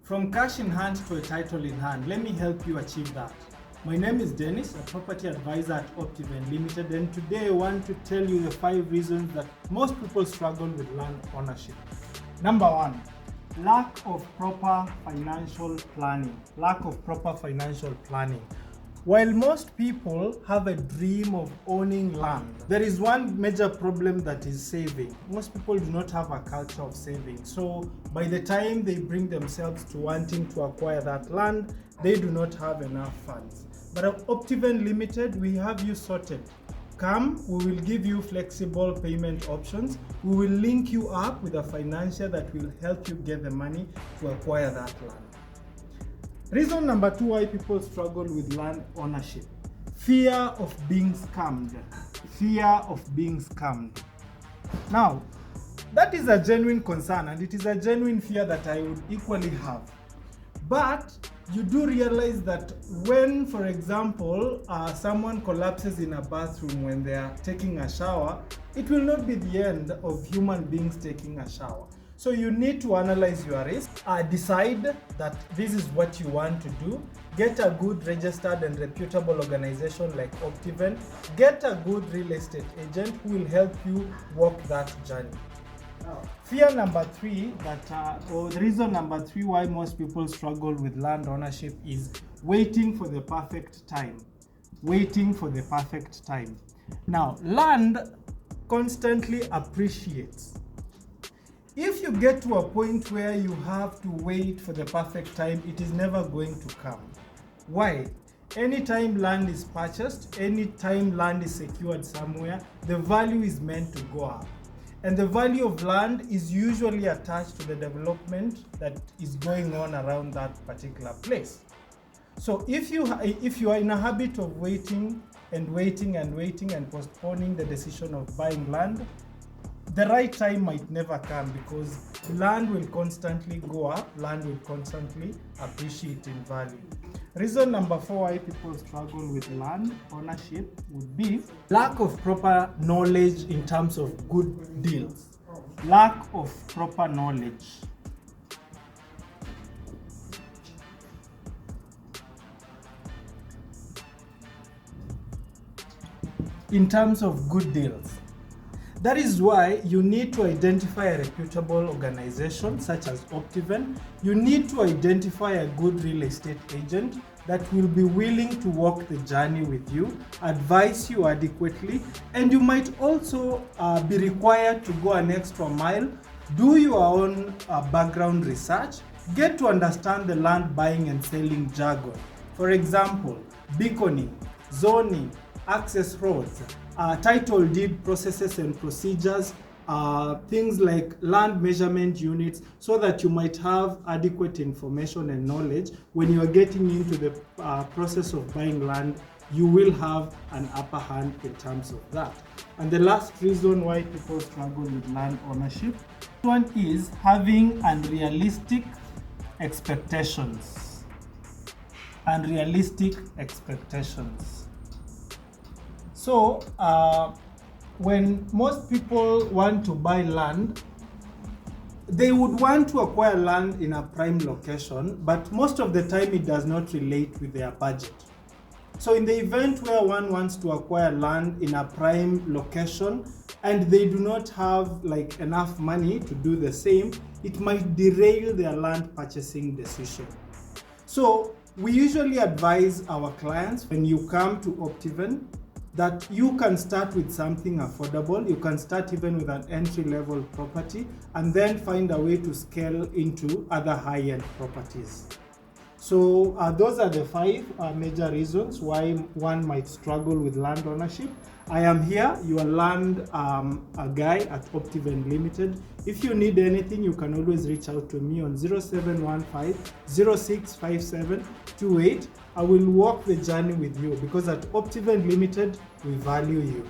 From cash in hand to a title in hand, let me help you achieve that. My name is Dennis, a property advisor at Optiven Limited, and today I want to tell you the 5 reasons that most people struggle with land ownership. Number 1, lack of proper financial planning. Lack of proper financial planning. While most people have a dream of owning land, there is one major problem that is saving. Most people do not have a culture of saving. So by the time they bring themselves to wanting to acquire that land, they do not have enough funds. But at Optiven Limited, we have you sorted. Come, we will give you flexible payment options. We will link you up with a financier that will help you get the money to acquire that land. Reason number 2 why people struggle with land ownership: fear of being scammed. Fear of being scammed. Now, that is a genuine concern, and it is a genuine fear that I would equally have. But you do realize that when, for example, someone collapses in a bathroom when they are taking a shower, it will not be the end of human beings taking a shower. So you need to analyze your risk, decide that this is what you want to do, get a good registered and reputable organization like Optiven, get a good real estate agent who will help you walk that journey. Fear number 3, or the reason number 3 why most people struggle with land ownership is waiting for the perfect time. Waiting for the perfect time. Now, land constantly appreciates. If you get to a point where you have to wait for the perfect time, it is never going to come. Why? Anytime land is purchased, anytime land is secured somewhere, the value is meant to go up. And the value of land is usually attached to the development that is going on around that particular place. So if you are in a habit of waiting and postponing the decision of buying land, the right time might never come, because land will constantly go up, land will constantly appreciate in value. Reason number 4 why people struggle with land ownership would be lack of proper knowledge in terms of good deals. Lack of proper knowledge. In terms of good deals. That is why you need to identify a reputable organization such as Optiven. You need to identify a good real estate agent that will be willing to walk the journey with you, advise you adequately, and you might also be required to go an extra mile, do your own background research, get to understand the land buying and selling jargon. For example, beaconing, zoning, access roads, title deed processes and procedures, things like land measurement units, so that you might have adequate information and knowledge when you are getting into the process of buying land. You will have an upper hand in terms of that. And the last reason why people struggle with land ownership, one is having unrealistic expectations. Unrealistic expectations. So, when most people want to buy land, they would want to acquire land in a prime location, but most of the time it does not relate with their budget. So in the event where one wants to acquire land in a prime location and they do not have enough money to do the same, it might derail their land purchasing decision. So we usually advise our clients, when you come to Optiven, that you can start with something affordable. You can start even with an entry-level property and then find a way to scale into other high-end properties. So those are the 5 major reasons why one might struggle with land ownership. I am here, your land guy at Optiven Limited. If you need anything, you can always reach out to me on 0715 065728. I will walk the journey with you, because at Optiven Limited, we value you.